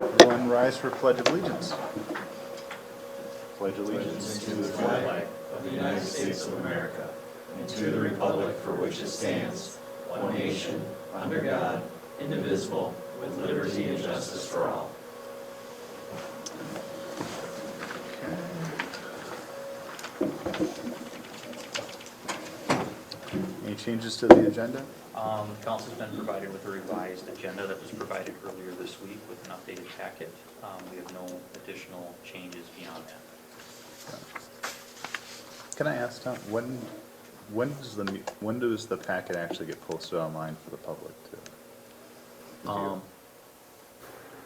Everyone rise for Pledge of Allegiance. Pledge allegiance To the flag of the United States of America and to the republic for which it stands, one nation, under God, indivisible, with liberty and justice for all. Any changes to the agenda? Council's been provided with a revised agenda that was provided earlier this week with an updated packet. We have no additional changes beyond that. Can I ask, Tom, when does the packet actually get posted online for the public to?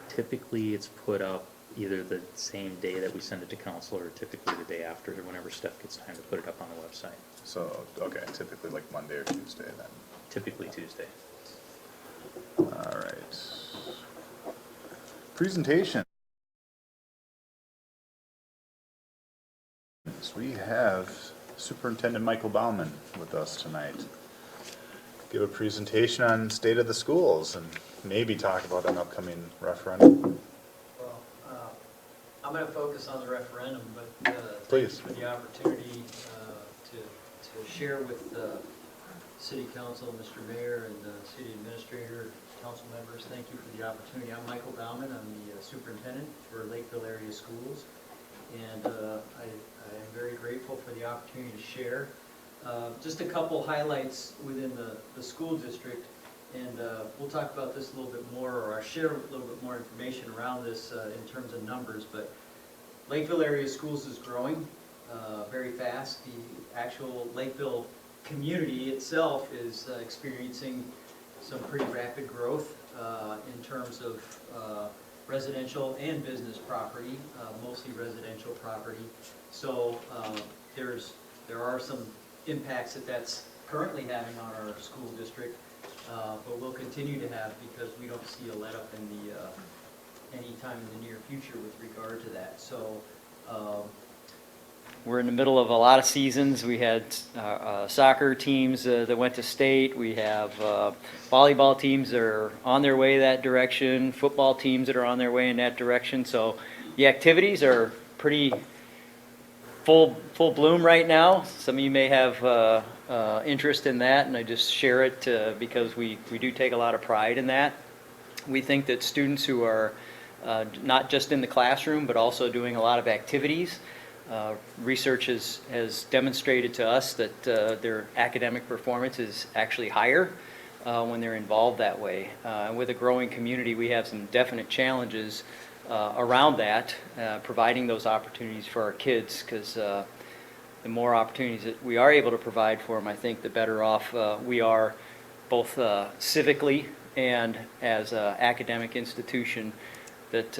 Typically, it's put up either the same day that we send it to council or typically the day after, whenever Steph gets time to put it up on the website. So, okay, typically like Monday or Tuesday then. Typically Tuesday. All right. Presentation. We have Superintendent Michael Baumann with us tonight. Give a presentation on state of the schools and maybe talk about an upcoming referendum. Well, I'm going to focus on the referendum, but Please. thanks for the opportunity to share with the City Council, Mr. Mayor, and the City Administrator, Council members. Thank you for the opportunity. I'm Michael Baumann. I'm the Superintendent for Lakeville Area Schools, and I am very grateful for the opportunity to share. Just a couple highlights within the school district, and we'll talk about this a little bit more, or I'll share a little bit more information around this in terms of numbers, but Lakeville Area Schools is growing very fast. The actual Lakeville community itself is experiencing some pretty rapid growth in terms of residential and business property, mostly residential property. So there are some impacts that's currently having on our school district, but we'll continue to have, because we don't see a let up in any time in the near future with regard to that. So we're in the middle of a lot of seasons. We had soccer teams that went to state. We have volleyball teams that are on their way that direction, football teams that are on their way in that direction. So the activities are pretty full bloom right now. Some of you may have interest in that, and I just share it because we do take a lot of pride in that. We think that students who are not just in the classroom but also doing a lot of activities, research has demonstrated to us that their academic performance is actually higher when they're involved that way. And with a growing community, we have some definite challenges around that, providing those opportunities for our kids, because the more opportunities that we are able to provide for them, I think the better off we are, both civically and as an academic institution. That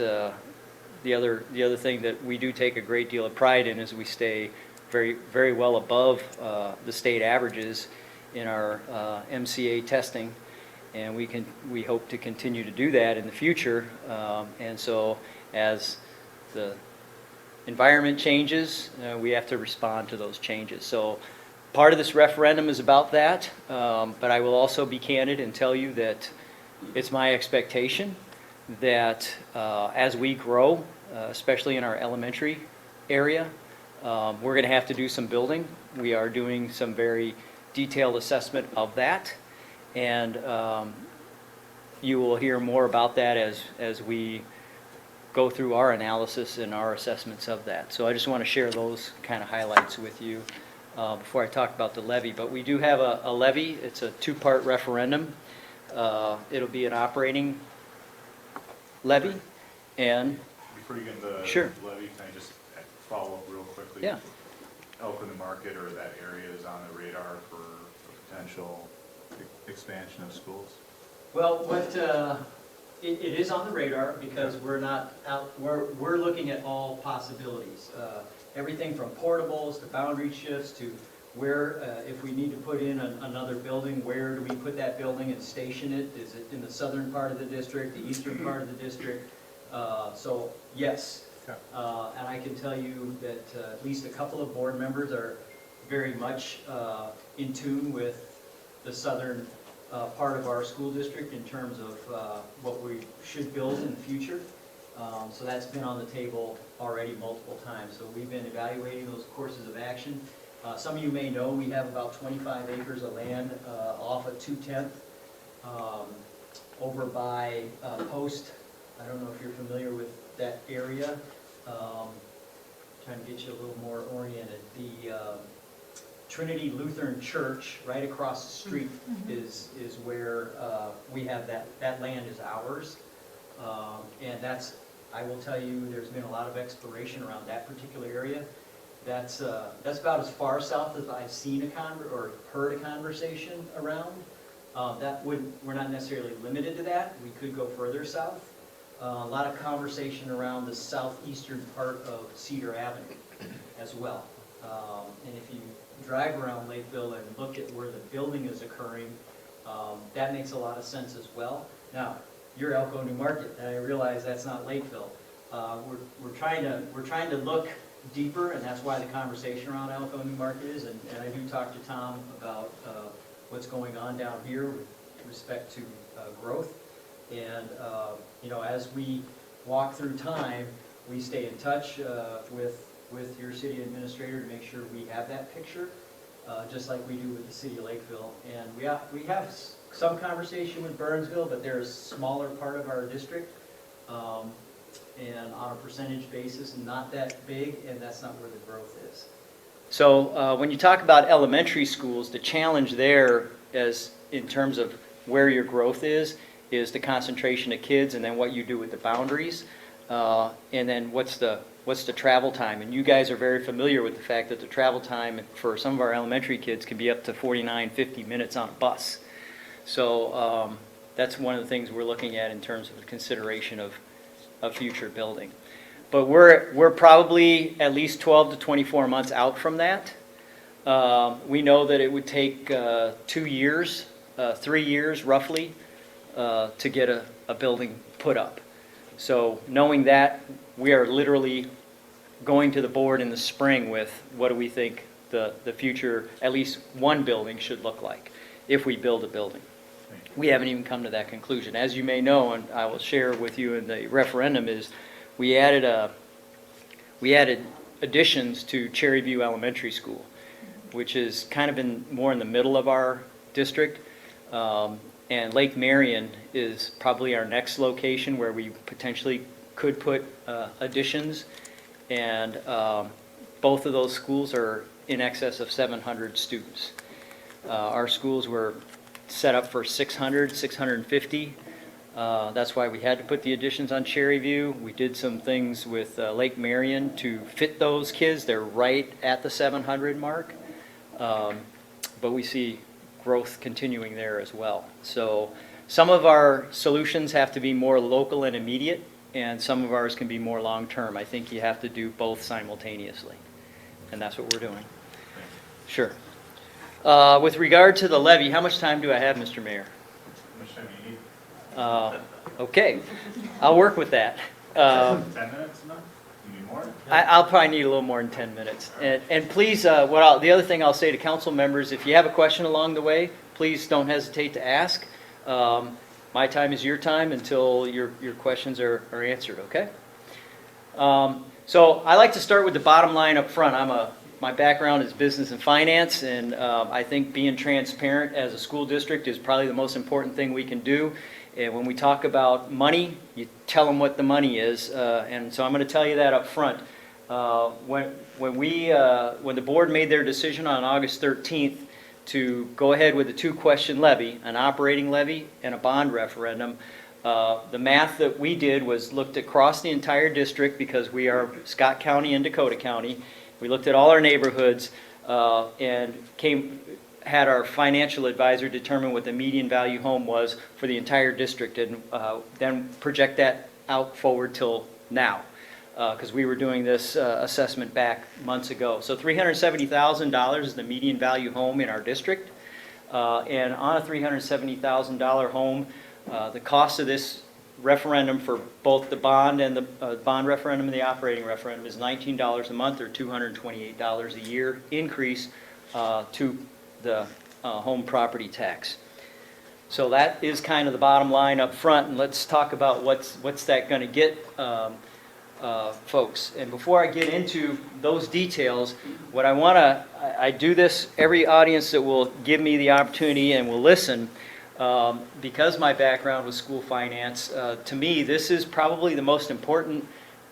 the other thing that we do take a great deal of pride in is we stay very, very well above the state averages in our MCA testing, and we hope to continue to do that in the future. And so as the environment changes, we have to respond to those changes. So part of this referendum is about that, but I will also be candid and tell you that it's my expectation that as we grow, especially in our elementary area, we're going to have to do some building. We are doing some very detailed assessment of that, and you will hear more about that as we go through our analysis and our assessments of that. So I just want to share those kind of highlights with you before I talk about the levy. But we do have a levy. It's a two-part referendum. It'll be an operating levy, and Before you get into Sure. levy, can I just follow up real quickly? Yeah. Elko the market, or that area, is on the radar for a potential expansion of schools? well, it is on the radar, because we're not out. We're looking at all possibilities, everything from portables to boundary shifts to where, if we need to put in another building, where do we put that building and station it? Is it in the southern part of the district, the eastern part of the district? So yes, Okay. and I can tell you that at least a couple of board members are very much in tune with the southern part of our school district in terms of what we should build in the future. So that's been on the table already multiple times. So we've been evaluating those courses of action. Some of you may know we have about 25 acres of land off of 210th over by Post. I don't know if you're familiar with that area. Trying to get you a little more oriented. The Trinity Lutheran Church right across the street is where we have that land is ours. And that's, I will tell you, there's been a lot of exploration around that particular area. That's about as far south as I've seen or heard a conversation around. We're not necessarily limited to that. We could go further south. A lot of conversation around the southeastern part of Cedar Avenue as well. And if you drive around Lakeville and look at where the building is occurring, that makes a lot of sense as well. Now, you're Elko, New Market, and I realize that's not Lakeville. We're trying to look deeper, and that's why the conversation around Elko, New Market is. And I do talk to Tom about what's going on down here with respect to growth. And as we walk through time, we stay in touch with your city administrator to make sure we have that picture, just like we do with the city of Lakeville. And we have some conversation with Burnsville, but they're a smaller part of our district, and on a percentage basis, not that big, and that's not where the growth is. So when you talk about elementary schools, the challenge there is, in terms of where your growth is the concentration of kids, and then what you do with the boundaries, and then what's the travel time. And you guys are very familiar with the fact that the travel time for some of our elementary kids can be up to 49, 50 minutes on a bus. So that's one of the things we're looking at in terms of the consideration of future building. But we're probably at least 12 to 24 months out from that. We know that it would take 2 years, 3 years roughly, to get a building put up. So knowing that, we are literally going to the board in the spring with what do we think the future, at least one building, should look like if we build a building. We haven't even come to that conclusion. As you may know, and I will share with you in the referendum, is we added additions to Cherry View Elementary School, which is kind of more in the middle of our district. And Lake Marion is probably our next location where we potentially could put additions. And both of those schools are in excess of 700 students. Our schools were set up for 600, 650. That's why we had to put the additions on Cherry View. We did some things with Lake Marion to fit those kids. They're right at the 700 mark. But we see growth continuing there as well. So some of our solutions have to be more local and immediate, and some of ours can be more long-term. I think you have to do both simultaneously, and that's what we're doing. Sure. With regard to the levy, how much time do I have, Mr. Mayor? How much time do you need? Okay, I'll work with that. 10 minutes enough? You need more? I'll probably need a little more than 10 minutes. And please, the other thing I'll say to council members, if you have a question along the way, please don't hesitate to ask. My time is your time until your questions are answered, okay? So I like to start with the bottom line up front. My background is business and finance, and I think being transparent as a school district is probably the most important thing we can do. And when we talk about money, you tell them what the money is, and so I'm going to tell you that up front. When the board made their decision on August 13th to go ahead with a 2-question levy, an operating levy and a bond referendum, the math that we did was looked across the entire district, because we are Scott County and Dakota County. We looked at all our neighborhoods and had our financial advisor determine what the median value home was for the entire district, and then project that out forward till now, because we were doing this assessment back months ago. So $370,000 is the median value home in our district, and on a $370,000 home, the cost of this referendum for both the bond and the bond referendum and the operating referendum is $19 a month, or $228 a year increase to the home property tax. So that is kind of the bottom line up front, and let's talk about what's that going to get, folks. And before I get into those details, what I want to, I do this, every audience that will give me the opportunity and will listen, because my background was school finance, to me, this is probably the most important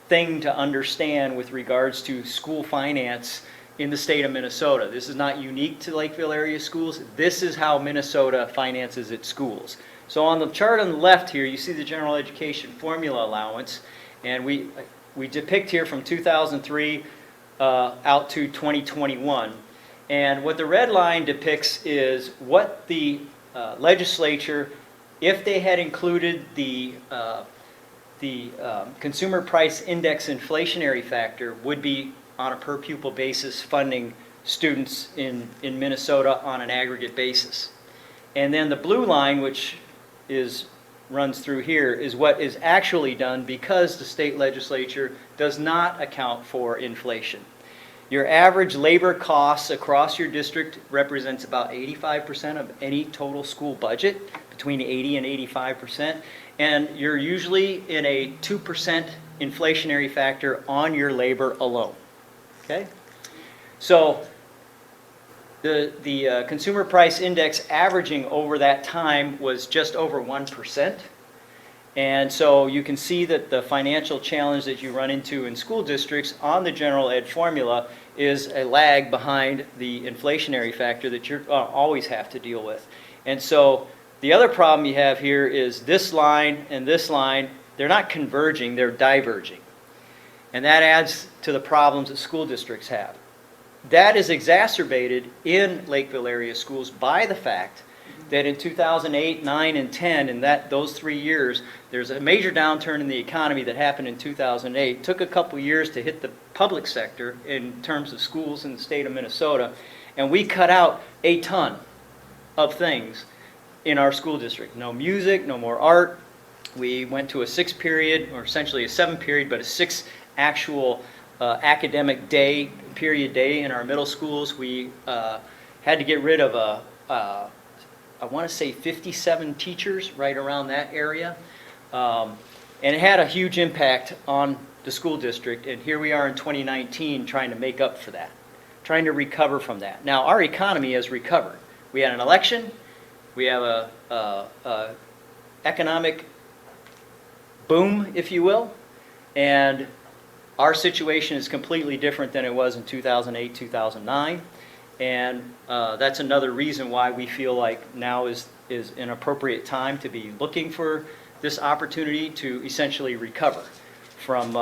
thing to understand with regards to school finance in the state of Minnesota. This is not unique to Lakeville area schools. This is how Minnesota finances its schools. So on the chart on the left here, you see the general education formula allowance, and we depict here from 2003 out to 2021. And what the red line depicts is what the legislature, if they had included the consumer price index inflationary factor, would be on a per pupil basis funding students in Minnesota on an aggregate basis. And then the blue line, which runs through here, is what is actually done because the state legislature does not account for inflation. Your average labor costs across your district represents about 85% of any total school budget, between 80 and 85%, and you're usually in a 2% inflationary factor on your labor alone. Okay? So the consumer price index averaging over that time was just over 1%. And so you can see that the financial challenge that you run into in school districts on the general ed formula is a lag behind the inflationary factor that you always have to deal with. And so the other problem you have here is this line and this line, they're not converging, they're diverging. And that adds to the problems that school districts have. That is exacerbated in Lakeville area schools by the fact that in 2008, 9, and 10, in those 3 years, there's a major downturn in the economy that happened in 2008. It took a couple years to hit the public sector in terms of schools in the state of Minnesota, and we cut out a ton of things in our school district. No music, no more art. We went to a 6 period, or essentially a 7 period, but a 6 actual academic day, period day in our middle schools. We had to get rid of I want to say 57 teachers, right around that area. And it had a huge impact on the school district. And here we are in 2019 trying to make up for that, trying to recover from that. Now, our economy has recovered. We had an election. We have a economic boom, if you will. And our situation is completely different than it was in 2008, 2009. And that's another reason why we feel like now is an appropriate time to be looking for this opportunity to essentially recover from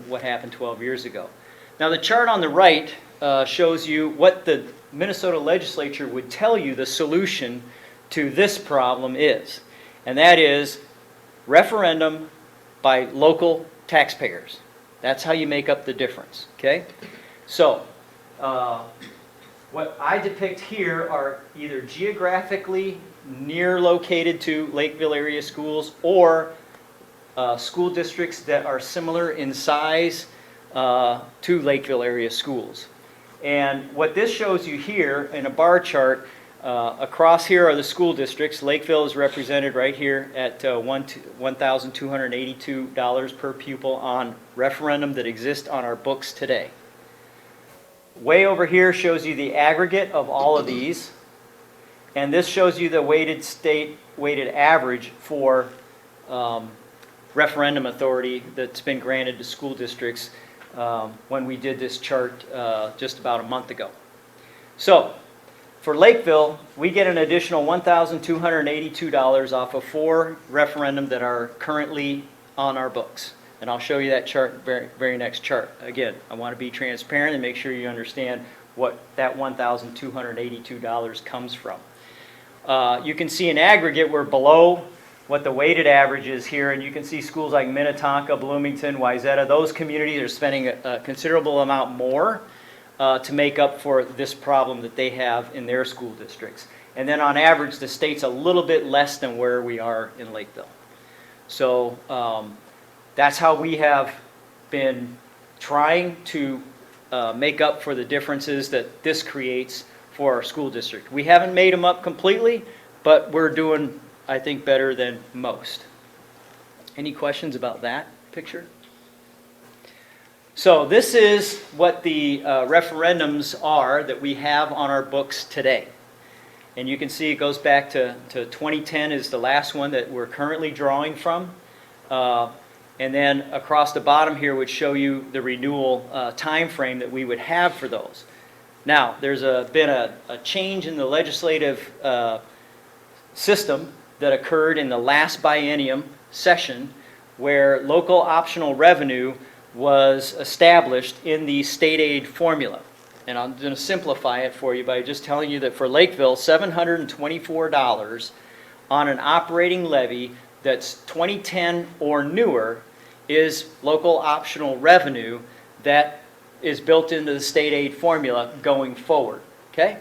what happened 12 years ago. Now the chart on the right shows you what the Minnesota legislature would tell you the solution to this problem is. And that is referendum by local taxpayers. That's how you make up the difference, okay? So, what I depict here are either geographically near located to Lakeville area schools or school districts that are similar in size to Lakeville area schools. And what this shows you here in a bar chart, across here are the school districts. Lakeville is represented right here at $1,282 per pupil on referendum that exists on our books today. Way over here shows you the aggregate of all of these, and this shows you the weighted average for referendum authority that's been granted to school districts when we did this chart just about a month ago. So for Lakeville, we get an additional $1,282 off of 4 referendum that are currently on our books. And I'll show you that chart, very next chart. Again, I want to be transparent and make sure you understand what that $1,282 comes from. You can see in aggregate we're below what the weighted average is here, and you can see schools like Minnetonka, Bloomington, Wayzata, those communities are spending a considerable amount more to make up for this problem that they have in their school districts. And then on average, the state's a little bit less than where we are in Lakeville. So that's how we have been trying to make up for the differences that this creates for our school district. We haven't made them up completely, but we're doing, I think, better than most. Any questions about that picture? So this is what the referendums are that we have on our books today. And you can see it goes back to 2010 is the last one that we're currently drawing from. And then across the bottom here would show you the renewal time frame that we would have for those. Now, there's been a change in the legislative system that occurred in the last biennium session where local optional revenue was established in the state aid formula. And I'm going to simplify it for you by just telling you that for Lakeville, $724 on an operating levy that's 2010 or newer is local optional revenue that is built into the state aid formula going forward, okay?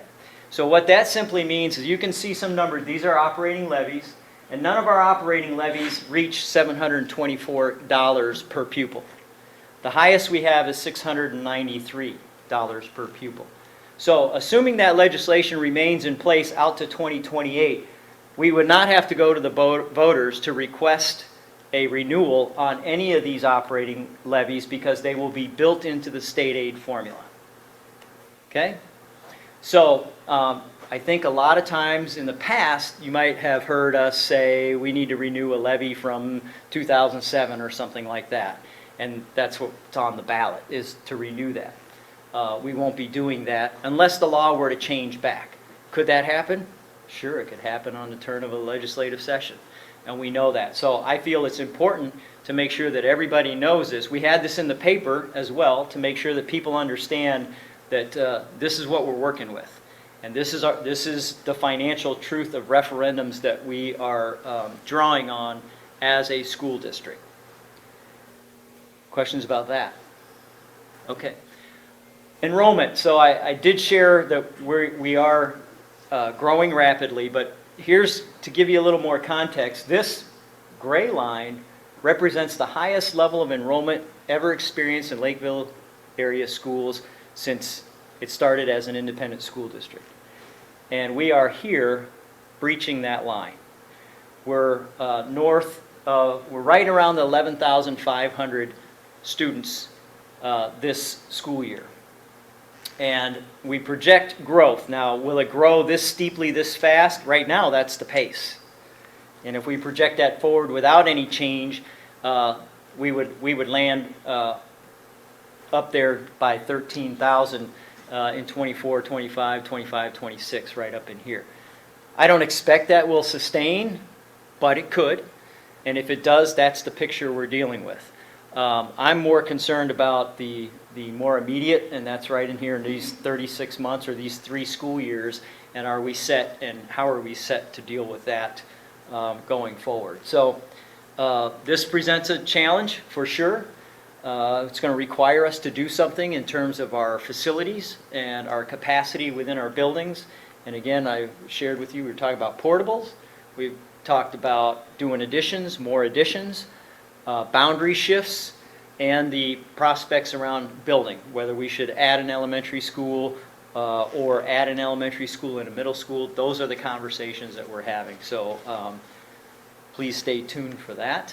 So what that simply means is you can see some numbers. These are operating levies, and none of our operating levies reach $724 per pupil. The highest we have is $693 per pupil. So assuming that legislation remains in place out to 2028, we would not have to go to the voters to request a renewal on any of these operating levies because they will be built into the state aid formula. Okay? So I think a lot of times in the past you might have heard us say we need to renew a levy from 2007 or something like that. And that's what's on the ballot, is to renew that. We won't be doing that unless the law were to change back. Could that happen? Sure, it could happen on the turn of a legislative session. And we know that. So I feel it's important to make sure that everybody knows this. We had this in the paper as well to make sure that people understand that this is what we're working with. And this is the financial truth of referendums that we are drawing on as a school district. Questions about that? Okay. Enrollment. So I did share that we are growing rapidly, but here's to give you a little more context. This gray line represents the highest level of enrollment ever experienced in Lakeville area schools since it started as an independent school district. And we are here breaching that line. We're we're right around the 11,500 students this school year. And we project growth. Now, will it grow this steeply, this fast? Right now, that's the pace. And if we project that forward without any change, we would land up there by 13,000 in 24, 25, 25, 26, right up in here. I don't expect that will sustain, but it could. And if it does, that's the picture we're dealing with. I'm more concerned about the more immediate, and that's right in here in these 36 months or these 3 school years, and are we set and how are we set to deal with that going forward. So this presents a challenge for sure. It's going to require us to do something in terms of our facilities and our capacity within our buildings. And again, I shared with you, we were talking about portables. We've talked about doing additions, more additions, boundary shifts, and the prospects around building, whether we should add an elementary school or add an elementary school and a middle school. Those are the conversations that we're having. So please stay tuned for that.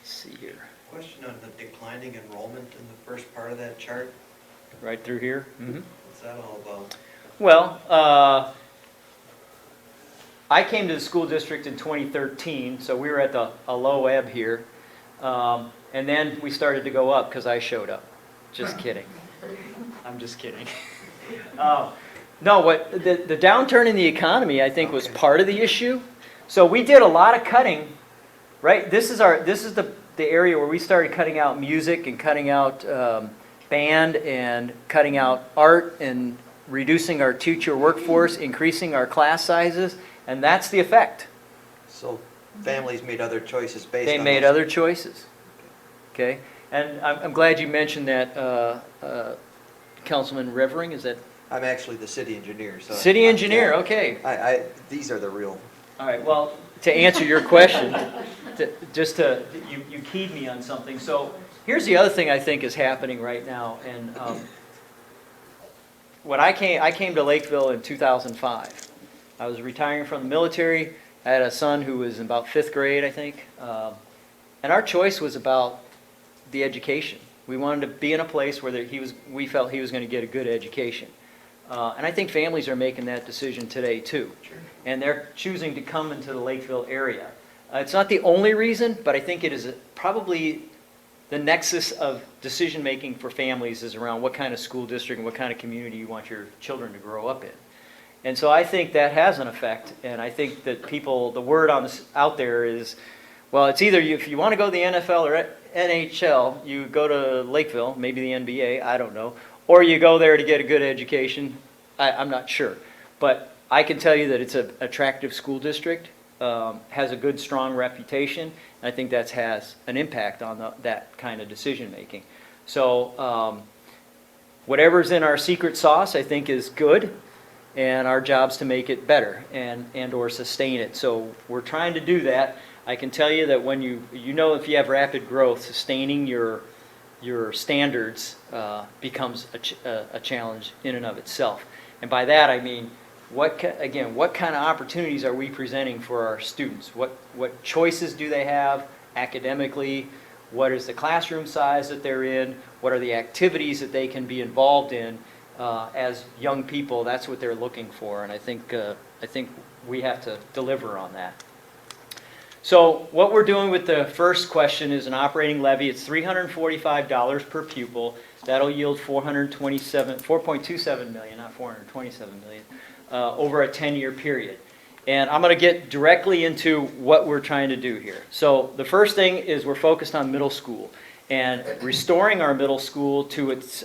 Let's see here. Question on the declining enrollment in the first part of that chart. Right through here? Mm-hmm. What's that all about? Well, I came to the school district in 2013, so we were at a low ebb here. And then we started to go up because I showed up. Just kidding. I'm just kidding. No, the downturn in the economy, I think, was part of the issue. So we did a lot of cutting, right? This is the area where we started cutting out music and cutting out band and cutting out art and reducing our teacher workforce, increasing our class sizes, and that's the effect. So families made other choices based They on made those. other choices. Okay, and I'm glad you mentioned that, Councilman Revering. Is that I'm actually the city engineer. So city engineer? yeah. Okay. These are the real. All right. Well, to answer your question, you keyed me on something. So here's the other thing I think is happening right now. And when I came to Lakeville in 2005, I was retiring from the military. I had a son who was in about 5th grade, I think. And our choice was about the education. We wanted to be in a place where we felt he was going to get a good education. And I think families are making that decision today too. And they're choosing to come into the Lakeville area. It's not the only reason, but I think it is probably the nexus of decision making for families is around what kind of school district and what kind of community you want your children to grow up in. And so I think that has an effect, and I think that the word out there is, well, it's either if you want to go to the NFL or NHL, you go to Lakeville, maybe the NBA, I don't know, or you go there to get a good education. I'm not sure. But I can tell you that it's an attractive school district, has a good, strong reputation, and I think that has an impact on that kind of decision making. So whatever's in our secret sauce, I think, is good. And our job's to make it better and or sustain it. So we're trying to do that. I can tell you that when if you have rapid growth, sustaining your standards becomes a challenge in and of itself. And by that I mean, what kind of opportunities are we presenting for our students? What choices do they have academically? What is the classroom size that they're in? What are the activities that they can be involved in? As young people, that's what they're looking for, and I think we have to deliver on that. So what we're doing with the first question is an operating levy. It's $345 per pupil. That'll yield $4.27 million, not $427 million, over a 10-year period. And I'm going to get directly into what we're trying to do here. So the first thing is we're focused on middle school and restoring our middle school to its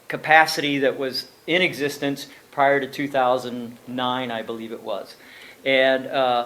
capacity that was in existence prior to 2009, I believe it was. And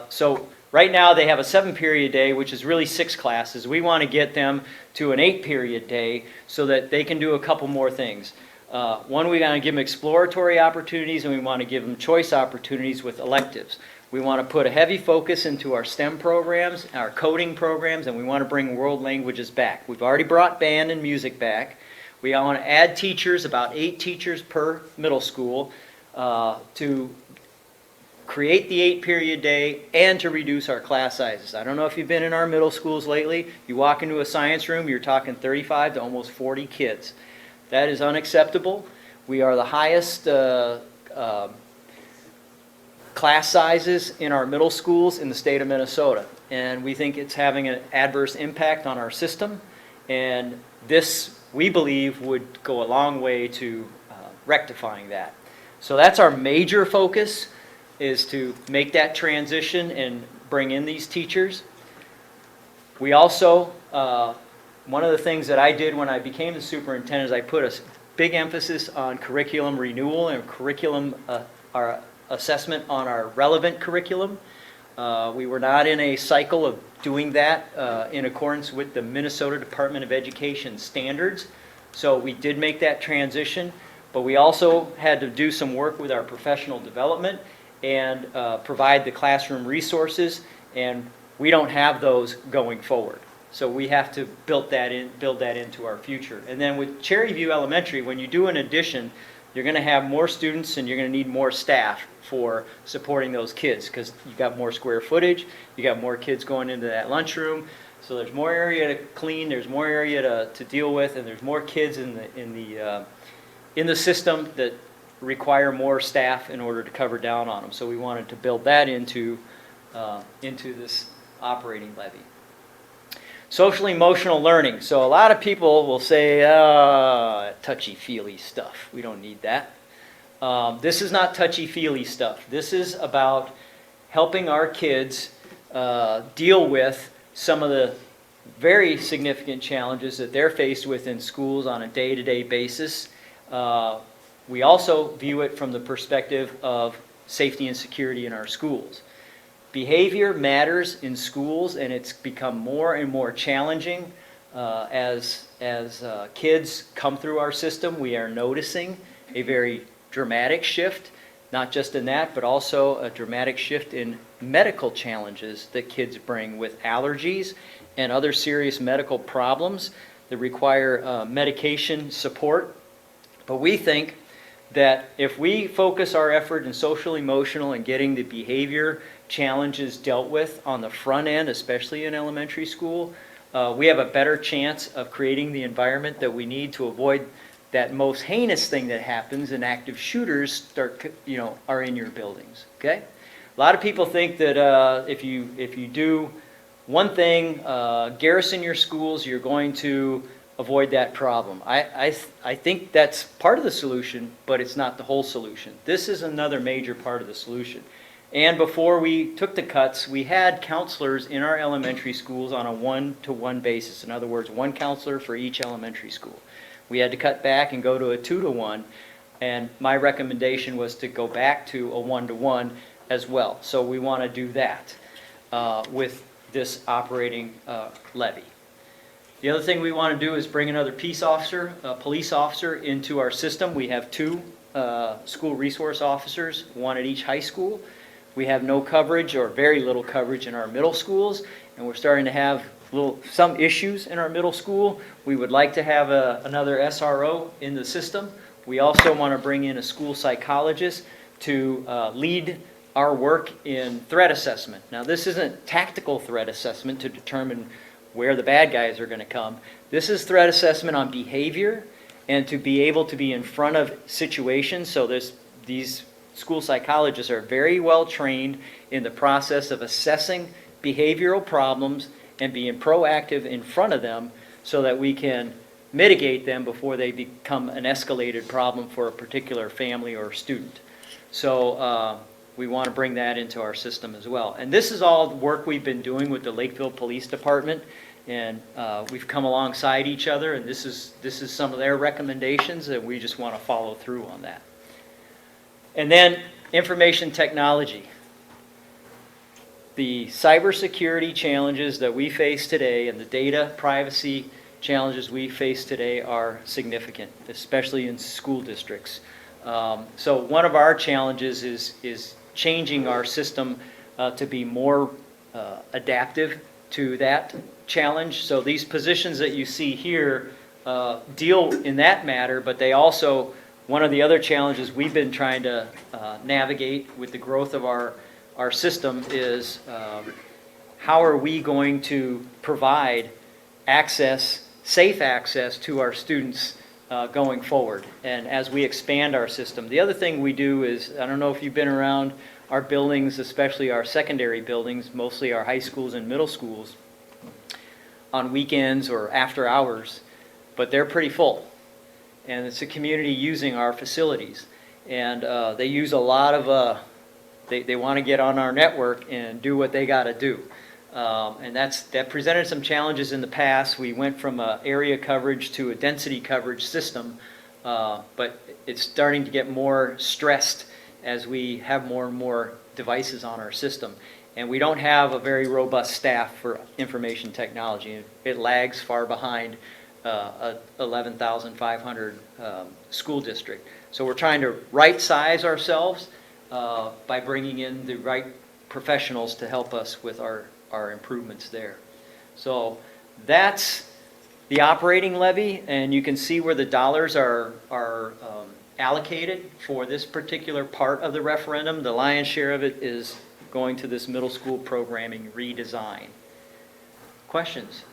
so right now they have a 7-period day, which is really 6 classes. We want to get them to an 8-period day so that they can do a couple more things. One, we want to give them exploratory opportunities, and we want to give them choice opportunities with electives. We want to put a heavy focus into our STEM programs, our coding programs, and we want to bring world languages back. We've already brought band and music back. We want to add teachers, about 8 teachers per middle school, to create the 8-period day and to reduce our class sizes. I don't know if you've been in our middle schools lately. You walk into a science room, you're talking 35 to almost 40 kids. That is unacceptable. We are the highest class sizes in our middle schools in the state of Minnesota, and we think it's having an adverse impact on our system, and this, we believe, would go a long way to rectifying that. So that's our major focus, is to make that transition and bring in these teachers. We also, one of the things that I did when I became the superintendent is I put a big emphasis on curriculum renewal and curriculum our assessment on our relevant curriculum. We were not in a cycle of doing that in accordance with the Minnesota Department of Education standards. So we did make that transition, but we also had to do some work with our professional development and provide the classroom resources, and we don't have those going forward. So we have to build that into our future. And then with Cherry View Elementary, when you do an addition, you're going to have more students and you're going to need more staff for supporting those kids because you've got more square footage, you got more kids going into that lunchroom, so there's more area to clean, there's more area to deal with, and there's more kids in the system that require more staff in order to cover down on them. So we wanted to build that into this operating levy. Social emotional learning. So a lot of people will say, touchy-feely stuff. We don't need that. This is not touchy-feely stuff. This is about helping our kids deal with some of the very significant challenges that they're faced with in schools on a day-to-day basis. We also view it from the perspective of safety and security in our schools. Behavior matters in schools, and it's become more and more challenging as kids come through our system. We are noticing a very dramatic shift, not just in that, but also a dramatic shift in medical challenges that kids bring with allergies and other serious medical problems that require medication support. But we think that if we focus our effort in social emotional and getting the behavior challenges dealt with on the front end, especially in elementary school, we have a better chance of creating the environment that we need to avoid that most heinous thing that happens, and active shooters are in your buildings. Okay, a lot of people think that if you do one thing, garrison your schools, you're going to avoid that problem. I think that's part of the solution, but it's not the whole solution. This is another major part of the solution. And before we took the cuts, we had counselors in our elementary schools on a 1-to-1 basis. In other words, one counselor for each elementary school. We had to cut back and go to a 2-to-1, and my recommendation was to go back to a 1-to-1 as well. So we want to do that with this operating levy. The other thing we want to do is bring another police officer into our system. We have 2 school resource officers, one at each high school. We have no coverage or very little coverage in our middle schools, and we're starting to have some issues in our middle school. We would like to have another SRO in the system. We also want to bring in a school psychologist to lead our work in threat assessment. Now, this isn't tactical threat assessment to determine where the bad guys are going to come. This is threat assessment on behavior and to be able to be in front of situations. So these school psychologists are very well trained in the process of assessing behavioral problems and being proactive in front of them so that we can mitigate them before they become an escalated problem for a particular family or student. So we want to bring that into our system as well. And this is all the work we've been doing with the Lakeville Police Department, and we've come alongside each other, and this is some of their recommendations, and we just want to follow through on that. And then information technology. The cybersecurity challenges that we face today and the data privacy challenges we face today are significant, especially in school districts. So one of our challenges is changing our system to be more adaptive to that challenge. So these positions that you see here deal in that matter, but they also, one of the other challenges we've been trying to navigate with the growth of our system is how are we going to provide safe access to our students going forward, and as we expand our system. The other thing we do is, I don't know if you've been around our buildings, especially our secondary buildings, mostly our high schools and middle schools, on weekends or after hours, but they're pretty full. And it's a community using our facilities. And they use a lot of, they want to get on our network and do what they got to do. And that presented some challenges in the past. We went from an area coverage to a density coverage system, but it's starting to get more stressed as we have more and more devices on our system. And we don't have a very robust staff for information technology. It lags far behind a 11,500 school district. So we're trying to right-size ourselves by bringing in the right professionals to help us with our improvements there. So that's the operating levy, and you can see where the dollars are allocated for this particular part of the referendum. The lion's share of it is going to this middle school programming redesign. Questions?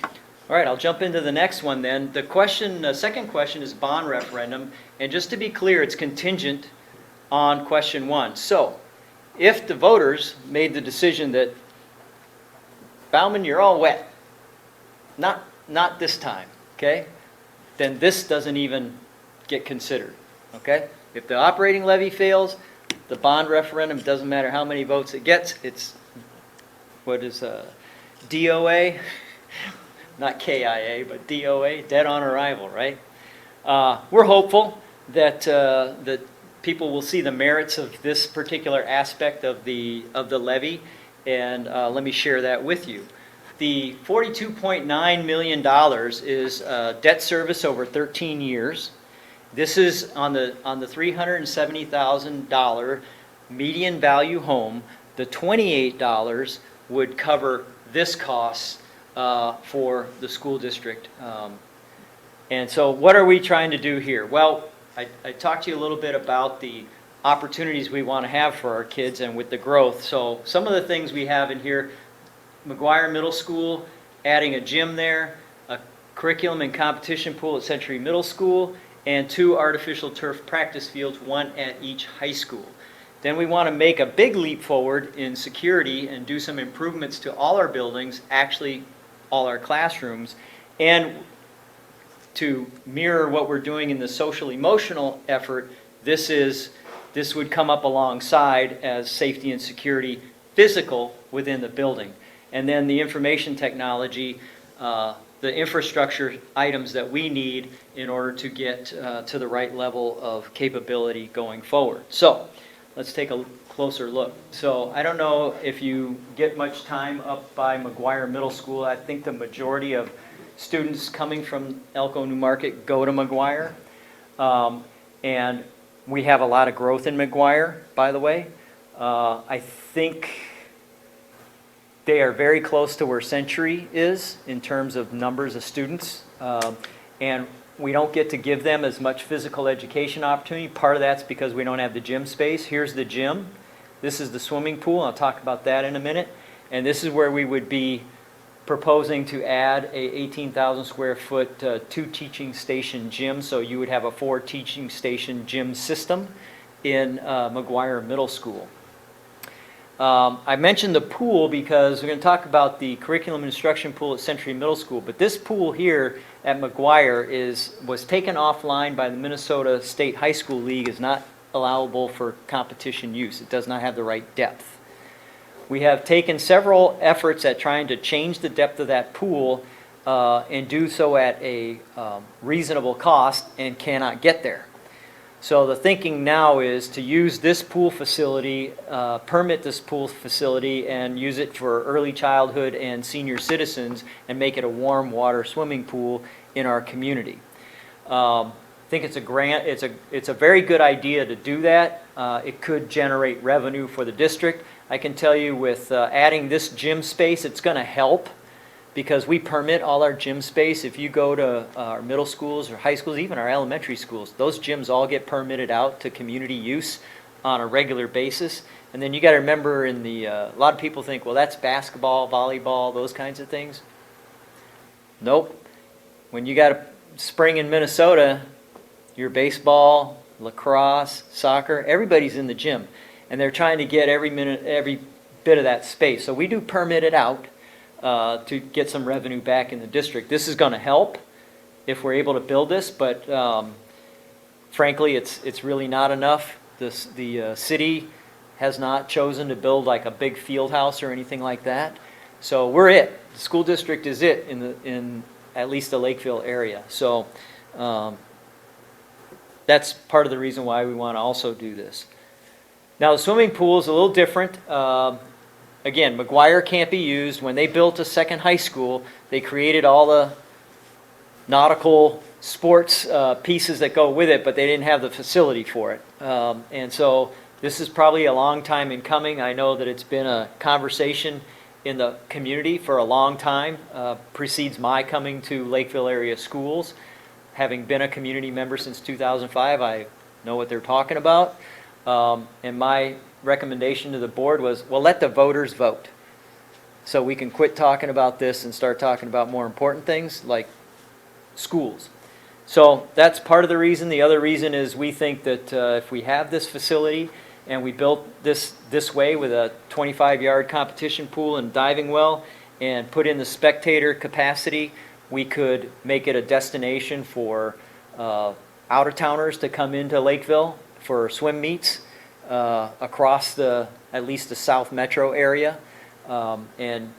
All right, I'll jump into the next one then. The second question is bond referendum, and just to be clear, it's contingent on question 1. So, if the voters made the decision that, Bauman, you're all wet, not this time, okay? Then this doesn't even get considered, okay? If the operating levy fails, the bond referendum, doesn't matter how many votes it gets, it's, what is DOA? Not KIA, but DOA, dead on arrival, right? We're hopeful that people will see the merits of this particular aspect of the levy, and let me share that with you. The $42.9 million is debt service over 13 years. This is on the $370,000 median value home. The $28 would cover this cost for the school district. And so what are we trying to do here? Well, I talked to you a little bit about the opportunities we want to have for our kids and with the growth. So some of the things we have in here, McGuire Middle School, adding a gym there, a curriculum and competition pool at Century Middle School, and 2 artificial turf practice fields, 1 at each high school. Then we want to make a big leap forward in security and do some improvements to all our buildings, actually all our classrooms, and to mirror what we're doing in the social emotional effort, this would come up alongside as safety and security physical within the building. And then the information technology, the infrastructure items that we need in order to get to the right level of capability going forward. So let's take a closer look. So I don't know if you get much time up by McGuire Middle School. I think the majority of students coming from Elko New Market go to McGuire. And we have a lot of growth in McGuire, by the way. I think they are very close to where Century is in terms of numbers of students. And we don't get to give them as much physical education opportunity. Part of that's because we don't have the gym space. Here's the gym. This is the swimming pool. I'll talk about that in a minute. And this is where we would be proposing to add a 18,000 square foot 2 teaching station gym. So you would have a 4 teaching station gym system in McGuire Middle School. I mentioned the pool because we're going to talk about the curriculum instruction pool at Century Middle School, but this pool here at McGuire was taken offline by the Minnesota State High School League, is not allowable for competition use. It does not have the right depth. We have taken several efforts at trying to change the depth of that pool and do so at a reasonable cost and cannot get there. So the thinking now is to use this pool facility, permit this pool facility and use it for early childhood and senior citizens and make it a warm water swimming pool in our community. I think it's a very good idea to do that. It could generate revenue for the district. I can tell you with adding this gym space, it's going to help because we permit all our gym space. If you go to our middle schools or high schools, even our elementary schools, those gyms all get permitted out to community use on a regular basis. And then you got to remember a lot of people think, well, that's basketball, volleyball, those kinds of things. Nope. When you got a spring in Minnesota, your baseball, lacrosse, soccer, everybody's in the gym. And they're trying to get every bit of that space. So we do permit it out to get some revenue back in the district. This is going to help if we're able to build this, but frankly, it's really not enough. The city has not chosen to build like a big field house or anything like that. So we're it. The school district is it in at least the Lakeville area. So that's part of the reason why we want to also do this. Now the swimming pool is a little different. Again, McGuire can't be used. When they built a second high school, they created all the nautical sports pieces that go with it, but they didn't have the facility for it. And so this is probably a long time in coming. I know that it's been a conversation in the community for a long time, precedes my coming to Lakeville area schools. Having been a community member since 2005, I know what they're talking about. And my recommendation to the board was, well, let the voters vote. So we can quit talking about this and start talking about more important things like schools. So that's part of the reason. The other reason is we think that if we have this facility and we built this way with a 25-yard competition pool and diving well and put in the spectator capacity, we could make it a destination for out-of-towners to come into Lakeville for swim meets across at least the South Metro area, and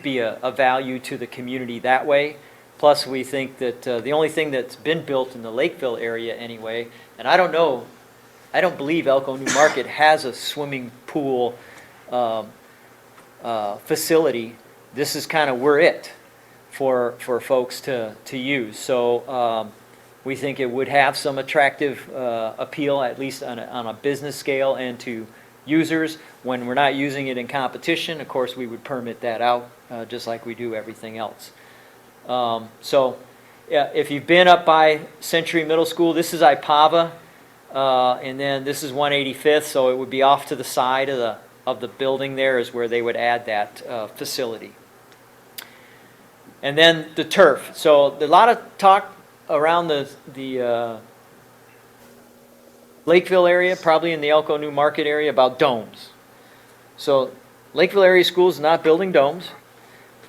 be a value to the community that way. Plus, we think that the only thing that's been built in the Lakeville area anyway, and I don't believe Elko New Market has a swimming pool facility. This is kind of we're it for folks to use. So we think it would have some attractive appeal, at least on a business scale, and to users. When we're not using it in competition, of course, we would permit that out just like we do everything else. So yeah, if you've been up by Century Middle School, this is Ipava, and then this is 185th, so it would be off to the side of the building there is where they would add that facility. And then the turf. So a lot of talk around the Lakeville area, probably in the Elko New Market area, about domes. So Lakeville area schools not building domes,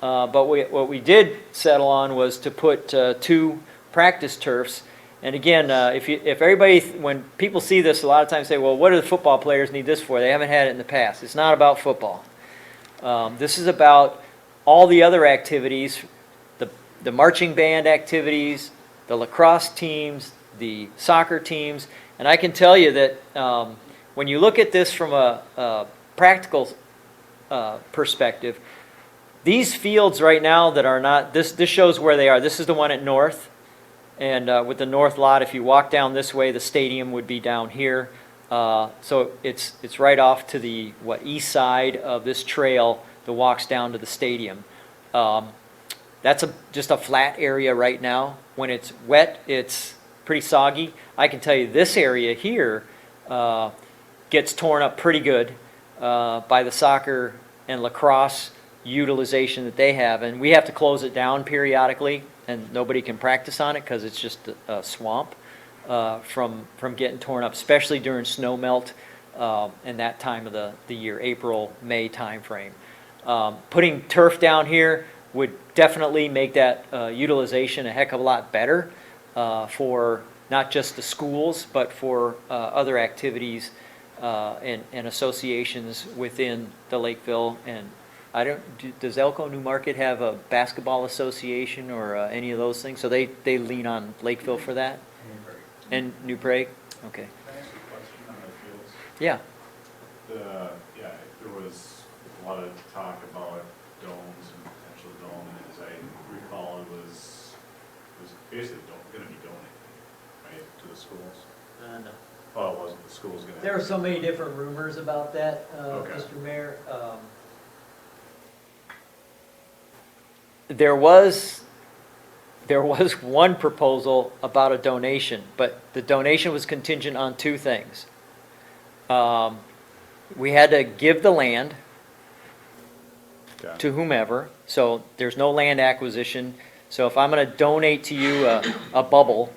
but what we did settle on was to put 2 practice turfs. And again, if everybody, when people see this, a lot of times say, well, what do the football players need this for? They haven't had it in the past. It's not about football. This is about all the other activities, the marching band activities, the lacrosse teams, the soccer teams. And I can tell you that when you look at this from a practical perspective, these fields right now that are not, this shows where they are. This is the one at North. And with the north lot, if you walk down this way, the stadium would be down here. So it's right off to the east side of this trail that walks down to the stadium. That's just a flat area right now. When it's wet, it's pretty soggy. I can tell you this area here gets torn up pretty good by the soccer and lacrosse utilization that they have, and we have to close it down periodically, and nobody can practice on it because it's just a swamp from getting torn up, especially during snow melt and that time of the year, April, May time frame. Putting turf down here would definitely make that utilization a heck of a lot better for not just the schools, but for other activities and associations within the Lakeville. And does Elko New Market have a basketball association or any of those things? So they lean on Lakeville for that? And New Prague? Okay. Can I ask a question on the fields? Yeah. There was a lot of talk about domes and potential dome, and as I recall, it was basically going to be donated, right, to the schools? No. Oh, it wasn't, the school's going to. There are so many different rumors about that, Okay. Mr. Mayor. There was one proposal about a donation, but the donation was contingent on 2 things. We had to give the land Okay. to whomever, so there's no land acquisition. So if I'm going to donate to you a bubble,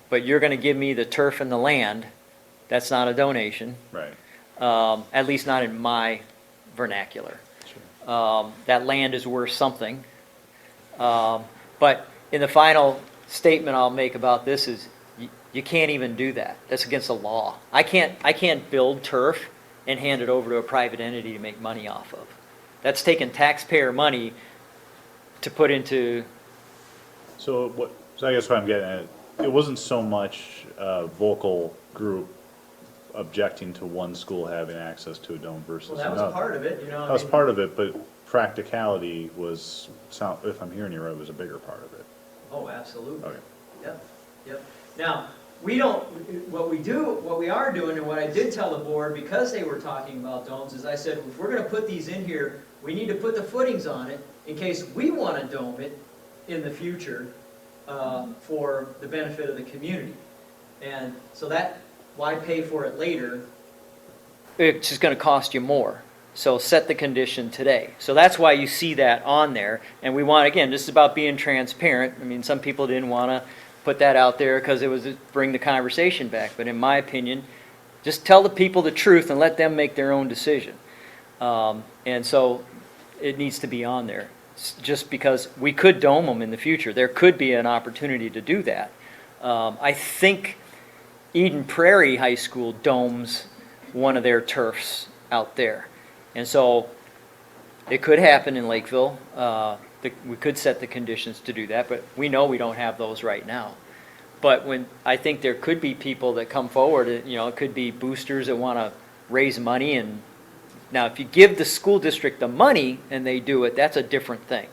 but you're going to give me the turf and the land, that's not a donation, Right. at least not in my vernacular. Sure. That land is worth something. But in the final statement I'll make about this is you can't even do that. That's against the law. I can't build turf and hand it over to a private entity to make money off of. That's taking taxpayer money to put into. So I guess what I'm getting at, it wasn't so much a vocal group objecting to one school having access to a dome versus Well, that another. was part of it, That was part of it, but practicality was, if I'm hearing you right, was a bigger part of it. Oh, absolutely. Okay. Yep. Now, what we are doing, and what I did tell the board, because they were talking about domes, is I said, if we're gonna put these in here, we need to put the footings on it in case we wanna dome it in the future for the benefit of the community. And so why pay for it later? It's just going to cost you more. So set the condition today. So that's why you see that on there. And we want, again, this is about being transparent. I mean, some people didn't want to put that out there because it was to bring the conversation back. But in my opinion, just tell the people the truth and let them make their own decision. And so it needs to be on there. Just because we could dome them in the future. There could be an opportunity to do that. I think Eden Prairie High School domes one of their turfs out there. And so it could happen in Lakeville. We could set the conditions to do that, but we know we don't have those right now. But I think there could be people that come forward, it could be boosters that want to raise money. And now if you give the school district the money and they do it, that's a different thing.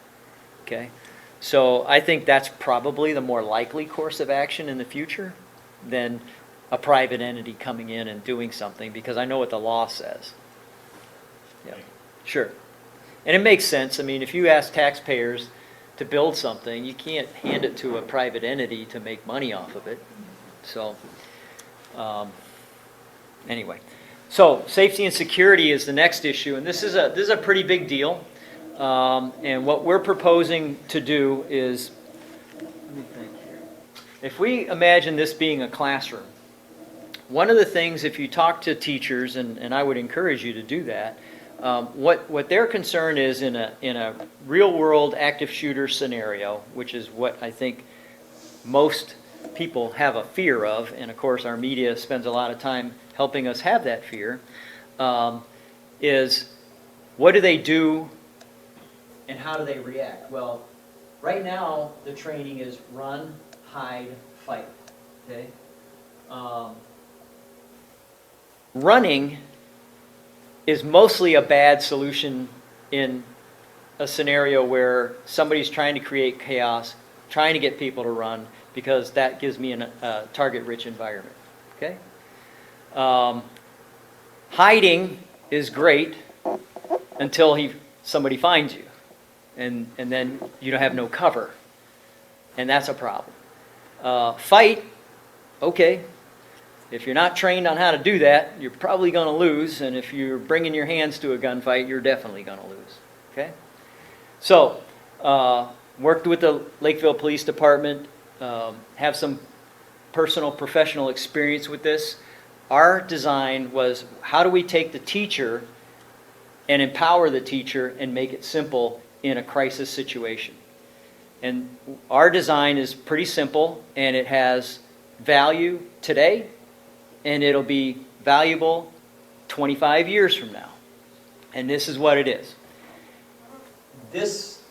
Okay? So I think that's probably the more likely course of action in the future than a private entity coming in and doing something, because I know what the law says. Yeah, sure. And it makes sense. I mean, if you ask taxpayers to build something. You can't hand it to a private entity to make money off of it. So, anyway. So, safety and security is the next issue, and this is a pretty big deal. And what we're proposing to do is, let me think here. If we imagine this being a classroom, one of the things, if you talk to teachers, and I would encourage you to do that, what their concern is in a real world active shooter scenario, which is what I think most people have a fear of, and of course our media spends a lot of time helping us have that fear, is what do they do and how do they react? Well, right now the training is run, hide, fight. Okay. Running is mostly a bad solution in a scenario where somebody's trying to create chaos, trying to get people to run, because that gives me a target-rich environment. Okay? Hiding is great until somebody finds you, and then you don't have no cover, and that's a problem. Fight, okay. If you're not trained on how to do that, you're probably going to lose, and if you're bringing your hands to a gunfight, you're definitely going to lose. Okay? So, worked with the Lakeville Police Department, have some personal professional experience with this. Our design was, how do we take the teacher and empower the teacher and make it simple in a crisis situation? And our design is pretty simple, and it has value today, and it'll be valuable 25 years from now. And this is what it is. This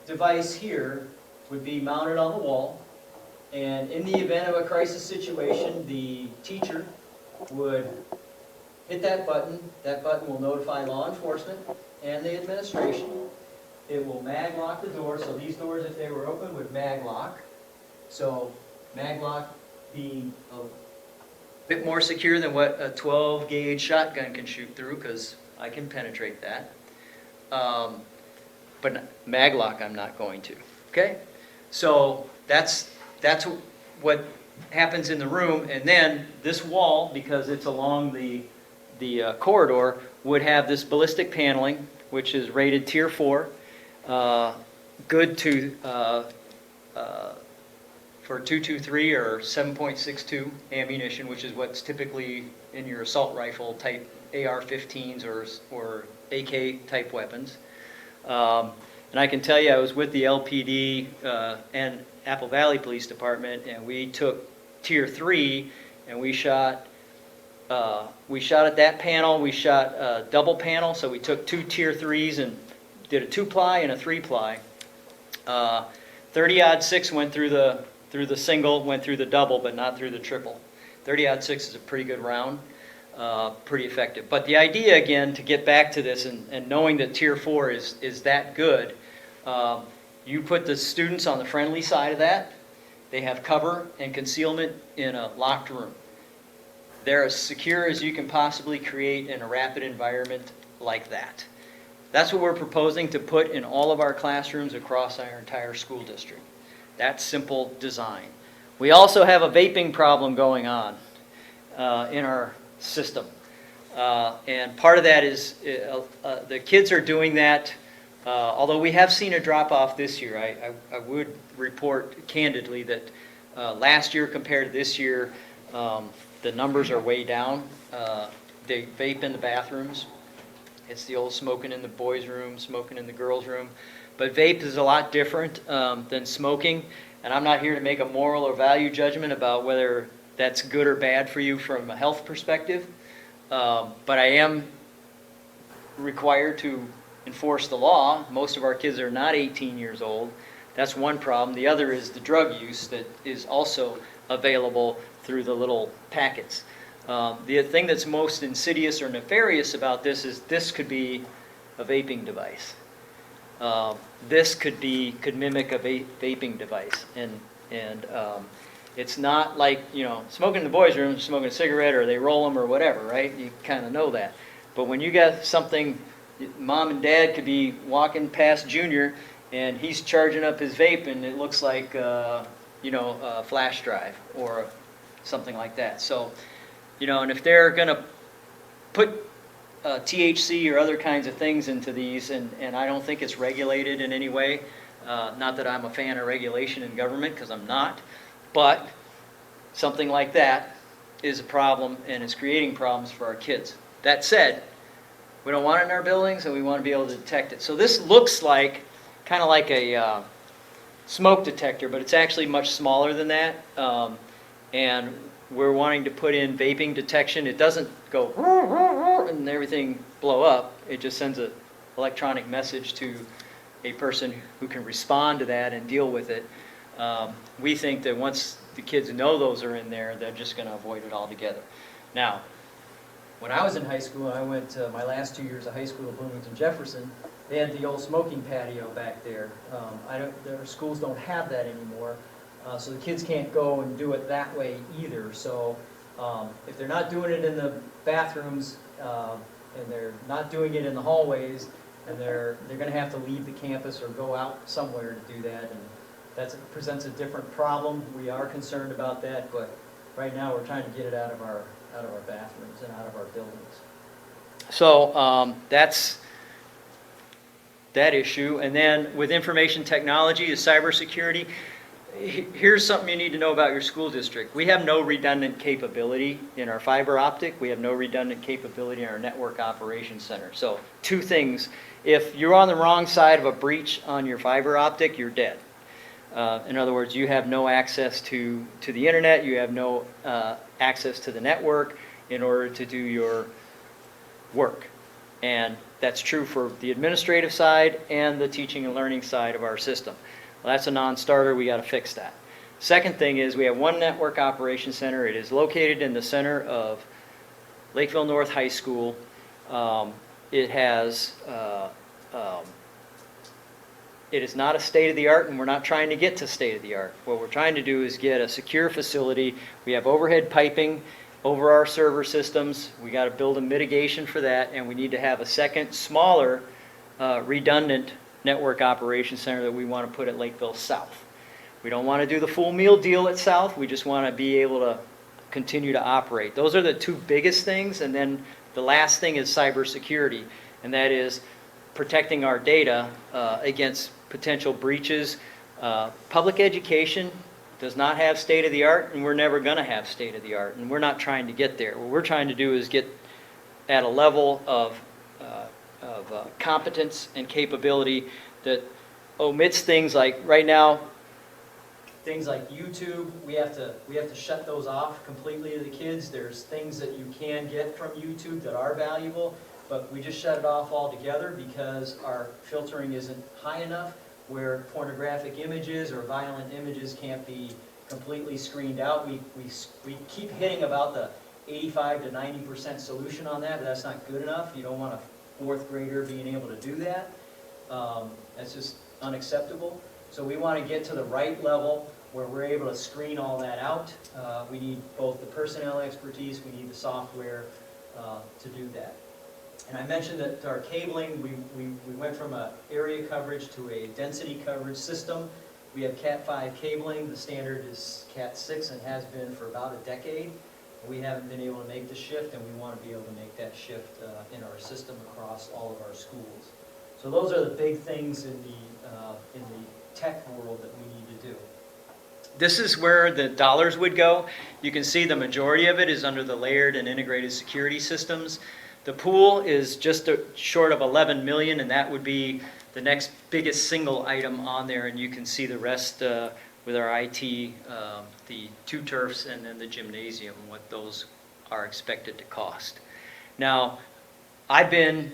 device here would be mounted on the wall, and in the event of a crisis situation, the teacher would hit that button. That button will notify law enforcement and the administration. It will mag lock the door, so these doors, if they were open, would mag lock. So mag lock being a bit more secure than what a 12 gauge shotgun can shoot through, because I can penetrate that. But mag lock I'm not going to. Okay? So that's what happens in the room, and then this wall, because it's along the corridor, would have this ballistic paneling, which is rated Tier 4, good to for .223 or 7.62 ammunition, which is what's typically in your assault rifle type AR-15s or AK type weapons. And I can tell you, I was with the LPD and Apple Valley Police Department, and we took Tier 3, and we shot at that panel. We shot a double panel, so we took 2 Tier 3s and did a 2-ply and a 3-ply. 30-06 went through the single, went through the double, but not through the triple. 30-06 is a pretty good round, pretty effective. But the idea, again, to get back to this and knowing that Tier 4 is that good, you put the students on the friendly side of that. They have cover and concealment in a locked room. They're as secure as you can possibly create in a rapid environment like that. That's what we're proposing to put in all of our classrooms across our entire school district. That simple design. We also have a vaping problem going on in our system. And part of that is the kids are doing that, although we have seen a drop-off this year. I would report candidly that last year compared to this year, the numbers are way down. They vape in the bathrooms. It's the old smoking in the boys' room, smoking in the girls' room. But vape is a lot different than smoking, and I'm not here to make a moral or value judgment about whether that's good or bad for you from a health perspective. But I am required to enforce the law. Most of our kids are not 18 years old. That's one problem. The other is the drug use that is also available through the little packets. The thing that's most insidious or nefarious about this is this could be a vaping device. This could mimic a vaping device, and it's not like, smoking in the boys' room, smoking a cigarette, or they roll them or whatever, right? You kind of know that. But when you got something, mom and dad could be walking past Junior, and he's charging up his vape, and it looks like, you know, a flash drive or something like that. So, you know, and if they're going to put THC or other kinds of things into these, and I don't think it's regulated in any way, not that I'm a fan of regulation in government, because I'm not, but something like that is a problem, and it's creating problems for our kids. That said, we don't want it in our buildings, and we want to be able to detect it. So this looks like, kind of like a smoke detector, but it's actually much smaller than that. And we're wanting to put in vaping detection. It doesn't go and everything blow up. It just sends an electronic message to a person who can respond to that and deal with it. We think that once the kids know those are in there, they're just going to avoid it altogether. Now, When I was in high school, I went to my last 2 years of high school at Bloomington Jefferson. They had the old smoking patio back there. Their schools don't have that anymore, so the kids can't go and do it that way either. So if they're not doing it in the bathrooms and they're not doing it in the hallways, and they're going to have to leave the campus or go out somewhere to do that, and that presents a different problem. We are concerned about that, but right now we're trying to get it out of our bathrooms and out of our buildings. so that's that issue. And then with information technology, the cybersecurity, here's something you need to know about your school district. We have no redundant capability in our fiber optic. We have no redundant capability in our network operations center. So two things. If you're on the wrong side of a breach on your fiber optic, you're dead. In other words, you have no access to the internet. You have no access to the network in order to do your work. And that's true for the administrative side and the teaching and learning side of our system. Well, that's a non-starter. We got to fix that. Second thing is we have one network operations center. It is located in the center of Lakeville North High School. It has it is not a state-of-the-art, and we're not trying to get to state-of-the-art. What we're trying to do is get a secure facility. We have overhead piping over our server systems. We got to build a mitigation for that, and we need to have a second, smaller, redundant network operations center that we want to put at Lakeville South. We don't want to do the full meal deal at South. We just want to be able to continue to operate. Those are the two biggest things, and then the last thing is cybersecurity, and that is protecting our data against potential breaches. Public education does not have state-of-the-art, and we're never going to have state-of-the-art, and we're not trying to get there. What we're trying to do is get at a level of competence and capability that omits things like, right now, Things like YouTube, we have to shut those off completely to the kids. There's things that you can get from YouTube that are valuable, but we just shut it off altogether because our filtering isn't high enough, where pornographic images or violent images can't be completely screened out. We keep hitting about the 85 to 90% solution on that, but that's not good enough. You don't want a fourth grader being able to do that. That's just unacceptable. So we want to get to the right level where we're able to screen all that out. We need both the personnel expertise, we need the software to do that. And I mentioned that our cabling, we went from an area coverage to a density coverage system. We have Cat 5 cabling. The standard is Cat 6 and has been for about a decade. We haven't been able to make the shift, and we want to be able to make that shift in our system across all of our schools. So those are the big things in the tech world that we need to do. this is where the dollars would go. You can see the majority of it is under the layered and integrated security systems. The pool is just short of 11 million, and that would be the next biggest single item on there, and you can see the rest with our IT, the 2 turfs and then the gymnasium, what those are expected to cost. Now, I've been,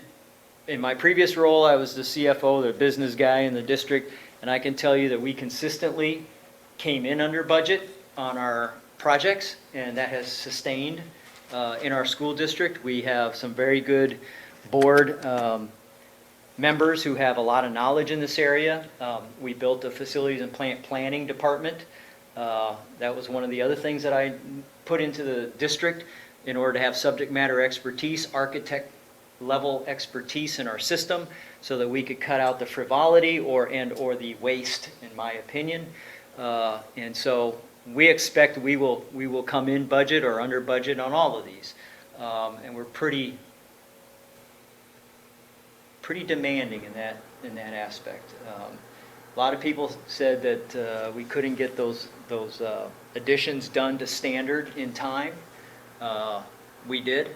in my previous role, I was the CFO, the business guy in the district, and I can tell you that we consistently came in under budget on our projects, and that has sustained in our school district. We have some very good board members who have a lot of knowledge in this area. We built a facilities and plant planning department. That was one of the other things that I put into the district in order to have subject matter expertise, architect level expertise in our system, so that we could cut out the frivolity or the waste, in my opinion. And so we expect we will come in budget or under budget on all of these. And we're pretty demanding in that aspect. A lot of people said that we couldn't get those additions done to standard in time. We did,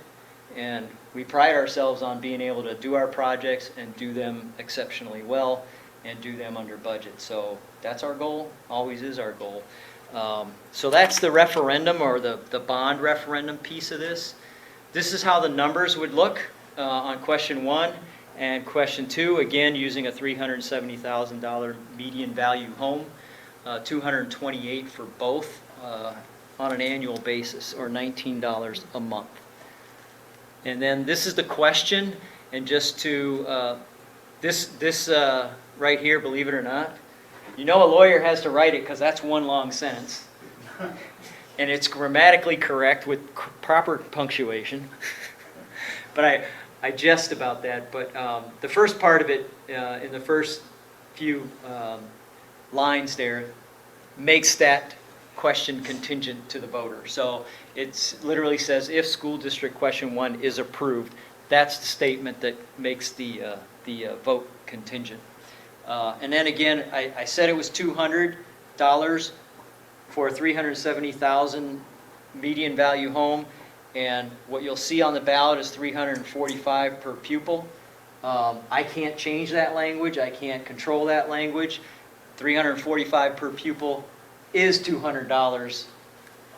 and we pride ourselves on being able to do our projects and do them exceptionally well and do them under budget. So that's our goal, always is our goal. So that's the referendum, or the bond referendum piece of this. This is how the numbers would look on question 1. And question 2, again, using a $370,000 median value home, $228 for both on an annual basis, or $19 a month. And then this is the question, and just to, this right here, believe it or not, you know a lawyer has to write it because that's one long sentence. And it's grammatically correct with proper punctuation. But I jest about that, but the first part of it, in the first few lines there, makes that question contingent to the voter. So it literally says, if school district question 1 is approved, that's the statement that makes the vote contingent. And then again, I said it was $200 for a $370,000 median value home. And what you'll see on the ballot is $345 per pupil. I can't change that language. I can't control that language. $345 per pupil is $200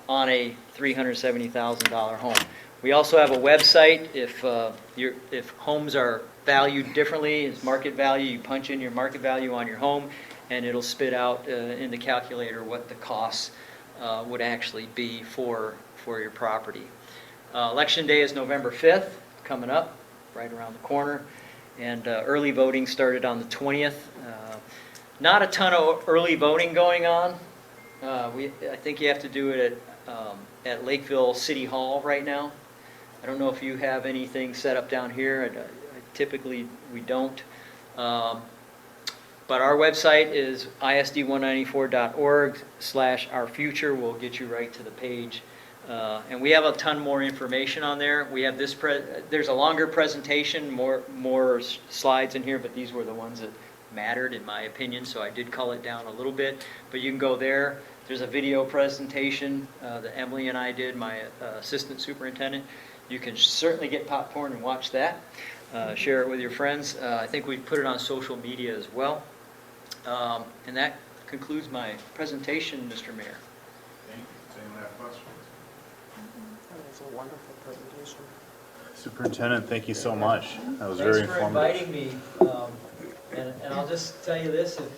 on a $370,000 home. We also have a website. If homes are valued differently, it's market value, you punch in your market value on your home, and it'll spit out in the calculator what the costs would actually be for your property. Election day is November 5th, coming up, right around the corner, and early voting started on the 20th. Not a ton of early voting going on. I think you have to do it at Lakeville City Hall right now. I don't know if you have anything set up down here. Typically, we don't. But our website is isd194.org/ourfuture. We'll get you right to the page. And we have a ton more information on there. We have this, there's a longer presentation, more slides in here, but these were the ones that mattered in my opinion, so I did cull it down a little bit. But you can go there. There's a video presentation that Emily and I did, my assistant superintendent. You can certainly get popcorn and watch that. Share it with your friends. I think we put it on social media as well. And that concludes my presentation, Mr. Mayor. Thank you. Does anyone have questions? That was a wonderful presentation. Superintendent, thank you so much. That was very informative. Thanks for inviting me. And I'll just tell you this, if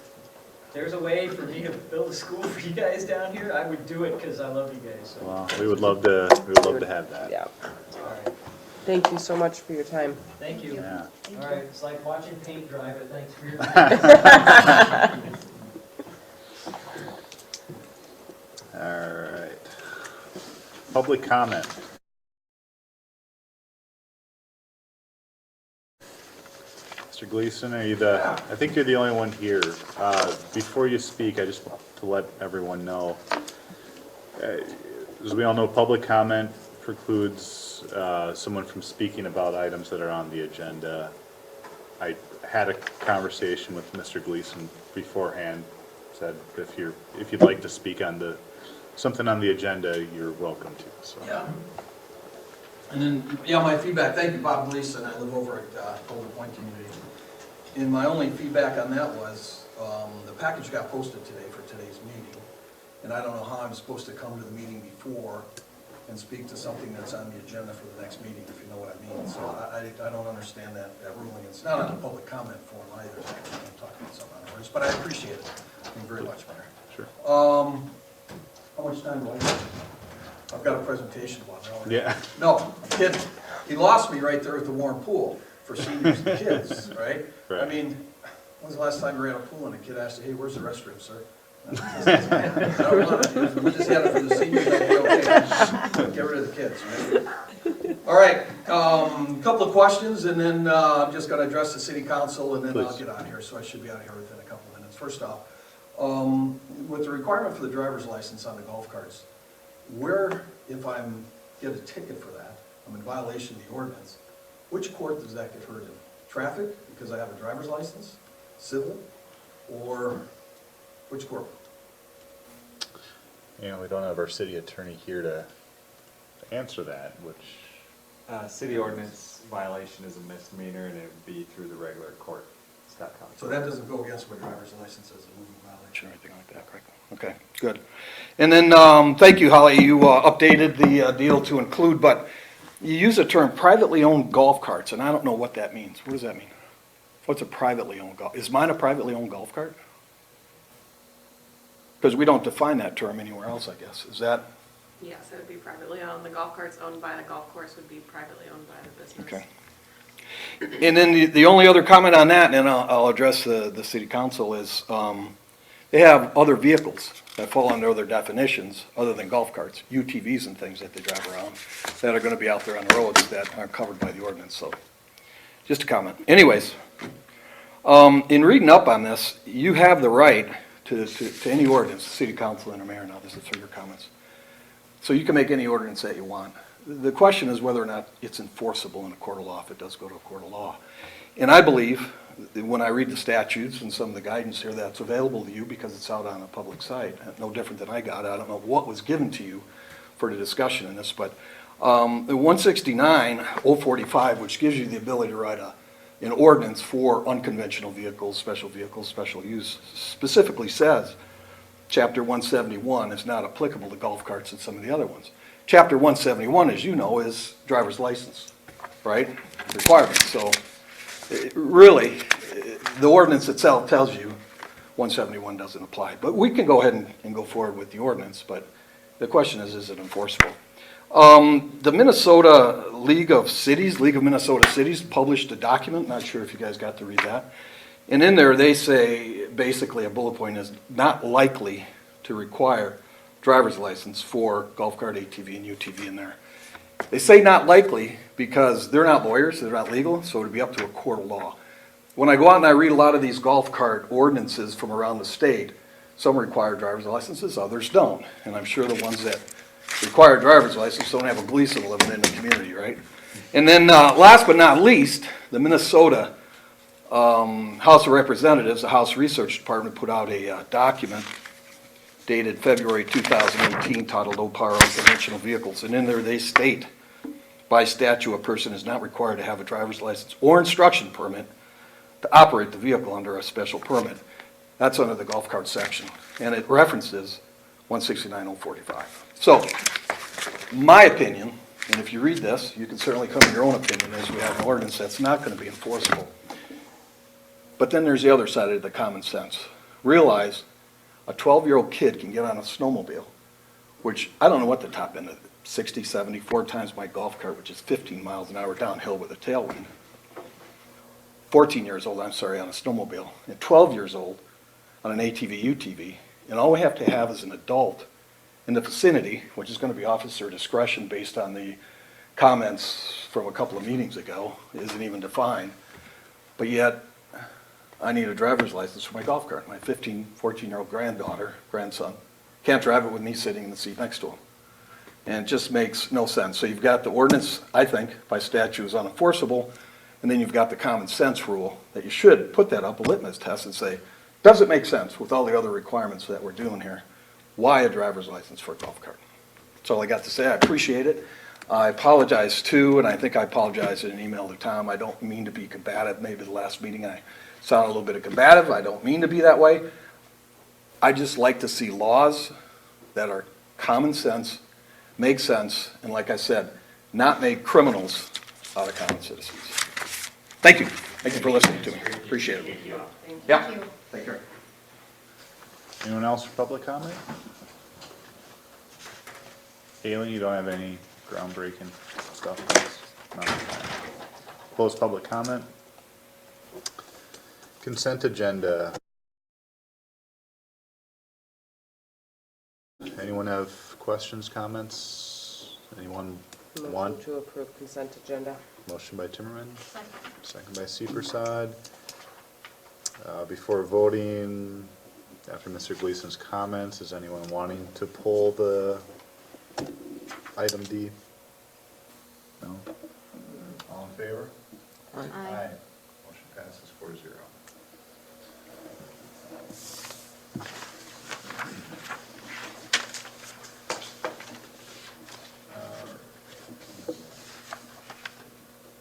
there's a way for me to build a school for you guys down here, I would do it because I love you guys. So. Well, we would love to have that. Yeah. All right. Thank you so much for your time. Thank you. Yeah. All right, it's like watching paint dry, but thanks for your time. All right. Public comment. Mr. Gleason, are you I think you're the only one here. Before you speak, I just want to let everyone know, as we all know, public comment precludes someone from speaking about items that are on the agenda. I had a conversation with Mr. Gleason beforehand, said if you'd like to speak on something on the agenda, you're welcome to. So. Yeah. And then, my feedback, thank you, Bob Gleason. I live over at Golden Point Community. And my only feedback on that was the package got posted today for today's meeting. And I don't know how I'm supposed to come to the meeting before and speak to something that's on the agenda for the next meeting, if you know what I mean. So I don't understand that ruling. It's not on a public comment form either. I'm talking about something on ours, but I appreciate it. Thank you very much, Mayor. Sure. How much time do I have? I've got a presentation one. Yeah. No, I'm kidding. He lost me right there at the warm pool for seniors and kids, right? Right. I mean, when's the last time you were at a pool and a kid asked you, hey, where's the restroom, sir? I don't want it. We just had it for the seniors, that'd be okay. Get rid of the kids, right? All right, couple of questions, and then I'm just gonna address the city council, and then I'll Please. get out of here, so I should be out of here within a couple of minutes. First off, with the requirement for the driver's license on the golf carts, where, if I'm, get a ticket for that, I'm in violation of the ordinance, which court does that get heard in? Traffic, because I have a driver's license, civil, or which court? You know, we don't have our city attorney here to answer that, which, City ordinance violation is a misdemeanor, and it would be through the regular court, Scott County. So that doesn't go against my driver's license as a moving violation? Or anything like that, correct? Okay, good. And then, thank you, Holly, you updated the deal to include, but you use the term privately owned golf carts, and I don't know what that means. What does that mean? What's a privately owned golf? Is mine a privately owned golf cart? Because we don't define that term anywhere else, I guess. Is that, Yes, it would be privately owned. The golf carts owned by the golf course would be privately owned by the business. okay. And then the only other comment on that, and I'll address the city council, is they have other vehicles that fall under other definitions, other than golf carts, UTVs and things that they drive around, that are gonna be out there on the roads that aren't covered by the ordinance, so, just a comment. Anyways, in reading up on this, you have the right to any ordinance, the city council and the mayor, now this is for your comments. So you can make any ordinance that you want. The question is whether or not it's enforceable in a court of law, if it does go to a court of law. And I believe, when I read the statutes and some of the guidance here, that's available to you because it's out on a public site, no different than I got. I don't know what was given to you for the discussion in this, but the 169-045, which gives you the ability to write an ordinance for unconventional vehicles, special use, specifically says Chapter 171 is not applicable to golf carts and some of the other ones. Chapter 171, as you know, is driver's license, right? Requirement. So really, the ordinance itself tells you 171 doesn't apply. But we can go ahead and go forward with the ordinance, but the question is it enforceable? The Minnesota League of Minnesota Cities published a document, not sure if you guys got to read that. And in there, they say, basically, a bullet point is not likely to require driver's license for golf cart, ATV, and UTV in there. They say not likely because they're not lawyers, they're not legal, so it would be up to a court of law. When I go out and I read a lot of these golf cart ordinances from around the state, some require driver's licenses, others don't. And I'm sure the ones that require driver's license don't have a Gleason living in the community, right? And then last but not least, the Minnesota House of Representatives, the House Research Department put out a document dated February 2018 titled Low Power Unconventional Vehicles. And in there they state, by statute, a person is not required to have a driver's license or instruction permit to operate the vehicle under a special permit. That's under the golf cart section. And it references 169-045. So, my opinion, and if you read this, you can certainly come to your own opinion, is we have an ordinance that's not going to be enforceable. But then there's the other side of the common sense. Realize a 12-year-old kid can get on a snowmobile, which I don't know what the top end of 60, 70, 4 times my golf cart, which is 15 miles an hour downhill with a tailwind. 14 years old, on a snowmobile, and 12 years old on an ATV, UTV, and all we have to have is an adult in the vicinity, which is going to be officer discretion based on the comments from a couple of meetings ago, isn't even defined, but yet I need a driver's license for my golf cart. My 14-year-old grandson, can't drive it with me sitting in the seat next to him. And it just makes no sense. So you've got the ordinance, I think, by statute is unenforceable, and then you've got the common sense rule that you should put that up a litmus test and say, does it make sense with all the other requirements that we're doing here? Why a driver's license for a golf cart? That's all I got to say. I appreciate it. I apologize too, and I think I apologized in an email to Tom. I don't mean to be combative. Maybe the last meeting I sounded a little bit combative. I don't mean to be that way. I just like to see laws that are common sense, make sense, and like I said, not make criminals out of common citizens. Thank you. Thank you for listening to me. Appreciate it. Thank you. Yeah. Take care. anyone else for public comment? Aileen, you don't have any groundbreaking stuff? No. Close public comment. Consent agenda. Anyone have questions, comments? Anyone One. Motion to approve consent agenda. Motion by Timmerman, second by Seepersod. Before voting, after Mr. Gleason's comments, is anyone wanting to pull the item D? No? All in favor? Aye. Motion passes 4-0.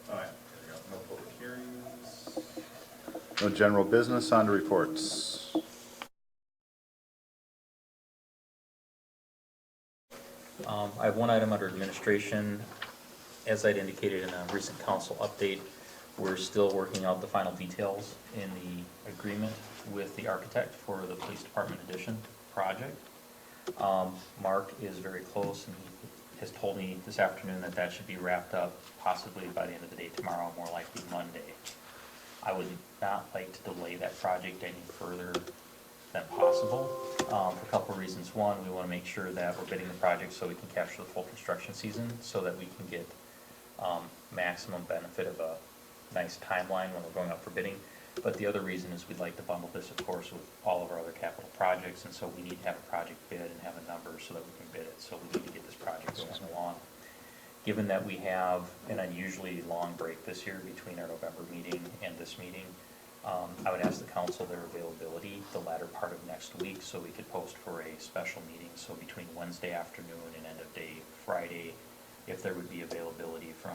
All right, there we go. No public hearings. No general business, on to reports. I have one item under administration. As I'd indicated in a recent council update, we're still working out the final details in the agreement with the architect for the police department addition project. Mark is very close, and he has told me this afternoon that that should be wrapped up possibly by the end of the day tomorrow, more likely Monday. I would not like to delay that project any further than possible, for a couple of reasons. One, we want to make sure that we're bidding the project so we can capture the full construction season, so that we can get maximum benefit of a nice timeline when we're going out for bidding. But the other reason is we'd like to bundle this, of course, with all of our other capital projects, and so we need to have a project bid and have a number so that we can bid it. So we need to get this project going along. Given that we have an unusually long break this year between our November meeting and this meeting, I would ask the council their availability the latter part of next week, so we could post for a special meeting. So between Wednesday afternoon and end of day Friday, if there would be availability from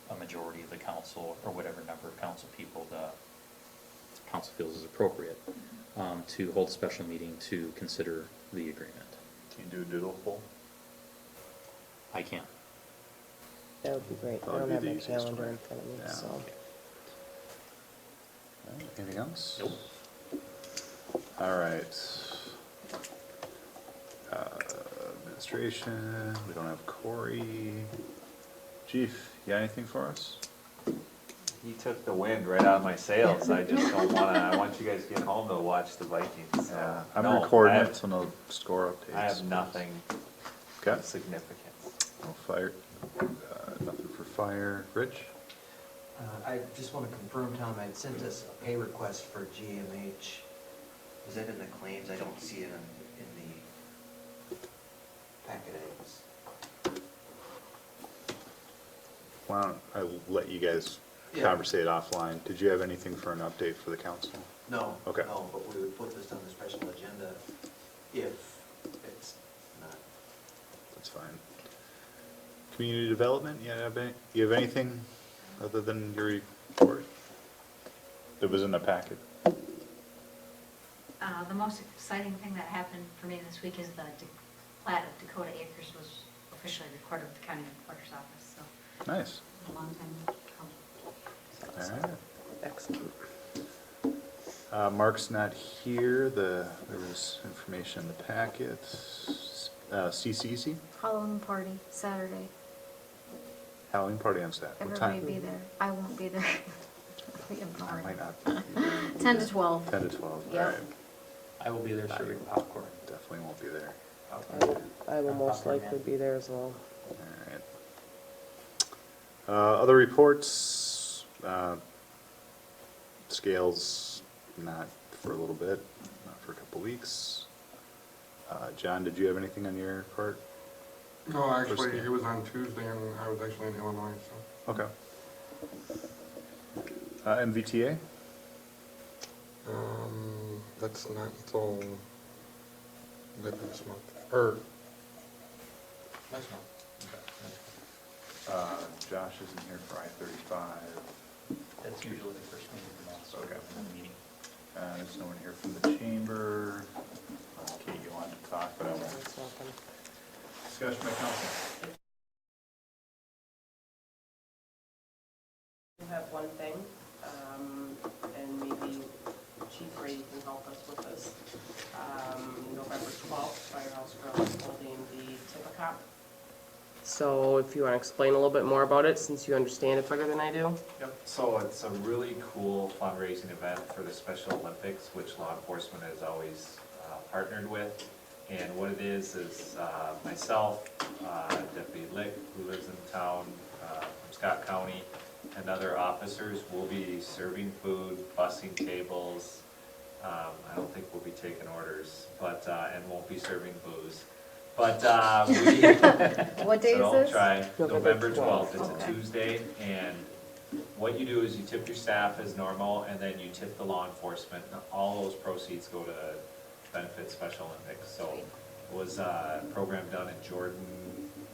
a majority of the council, or whatever number of council people the council feels is appropriate, to hold a special meeting to consider the agreement. Can you do a doodle poll? I can. That would be great. I That would don't be have the my easiest calendar way. in front of me, Yeah. so. All right, anything else? Nope. All right. Administration, we don't have Corey. Chief, you got anything for us? He took the wind right out of my sails. I just don't wanna, I want you guys to get home to watch the Vikings. So, Yeah, I'm no, recording I it, have- so no score updates. I have nothing Okay, of significance. no fire, nothing for fire. Rich? I just want to confirm, Tom, I sent us a pay request for GMH. Was that in the claims? I don't see it in the packet items. Why don't I let you guys Yeah. conversate offline? Did you have anything for an update for the council? No. Okay. No, but we would put this on the special agenda if it's not. That's fine. Community development, you have anything other than your report? It was in the packet. The most exciting thing that happened for me this week is the plat of Dakota Acres was officially recorded with the county recorder's office, so Nice. a long time coming. All right. Excellent. Mark's not here. There was information in the packet. CCC, Halloween party, Saturday. Halloween party on Saturday. What Everybody time? be there. I won't be there. We have no I idea. might not. 10 to 12. 10 to 12, all Yeah. right. I will be there serving popcorn. Definitely won't be there. I will most Popcorn likely man. be there as well. All right. Other reports, scales, not for a little bit, not for a couple weeks. John, did you have anything on your part? No, actually, First- he was on Tuesday, and I was actually in Illinois, so. Okay. MVTA? That's not until later this month, or next month. Josh isn't here for I-35. That's usually the first meeting of the month, so Okay. meeting. There's no one here from the chamber. Kate, you wanted to talk, but I won't. That's nothing. Discussion by council. I have one thing, and maybe Chief Ray can help us with this. November 12th, Firehouse Grill is holding the Tip-A-Cop. So if you want to explain a little bit more about it, since you understand it better than I do. Yep, so it's a really cool fundraising event for the Special Olympics, which law enforcement has always partnered with. And what it is myself, Deputy Lick, who lives in town, from Scott County, and other officers will be serving food, bussing tables. I don't think we'll be taking orders, but, and won't be serving booze. But, What day so is don't this? try, November November 12th, it's Okay. a Tuesday, and what you do is you tip your staff as normal, and then you tip the law enforcement, and all those proceeds go to benefit Special Olympics. So it was a program done in Jordan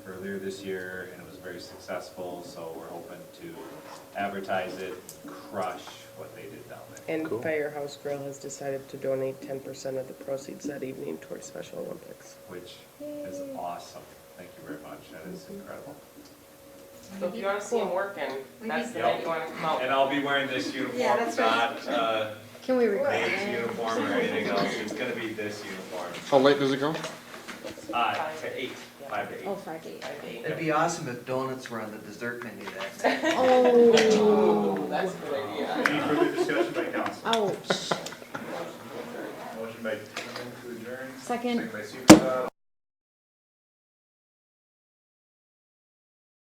earlier this year, and it was very successful, so we're hoping to advertise it, crush what they did down there. And Cool. Firehouse Grill has decided to donate 10% of the proceeds that evening towards Special Olympics. Which is awesome. Thank you very much, that is incredible. So if you wanna see him working, that's the Yep. night you wanna come out. And I'll be wearing this uniform, Yeah, that's right. not Can we record Dave's uniform or anything else, it's gonna be this uniform. How late does it go? To 8, 5 to 8. Oh, 5 to 8. It'd be awesome if donuts were on the dessert menu that day. Oh, That's a good idea. Any further discussion by council? ouch. Motion by Timmerman to adjourn. Second. Second by Superstar.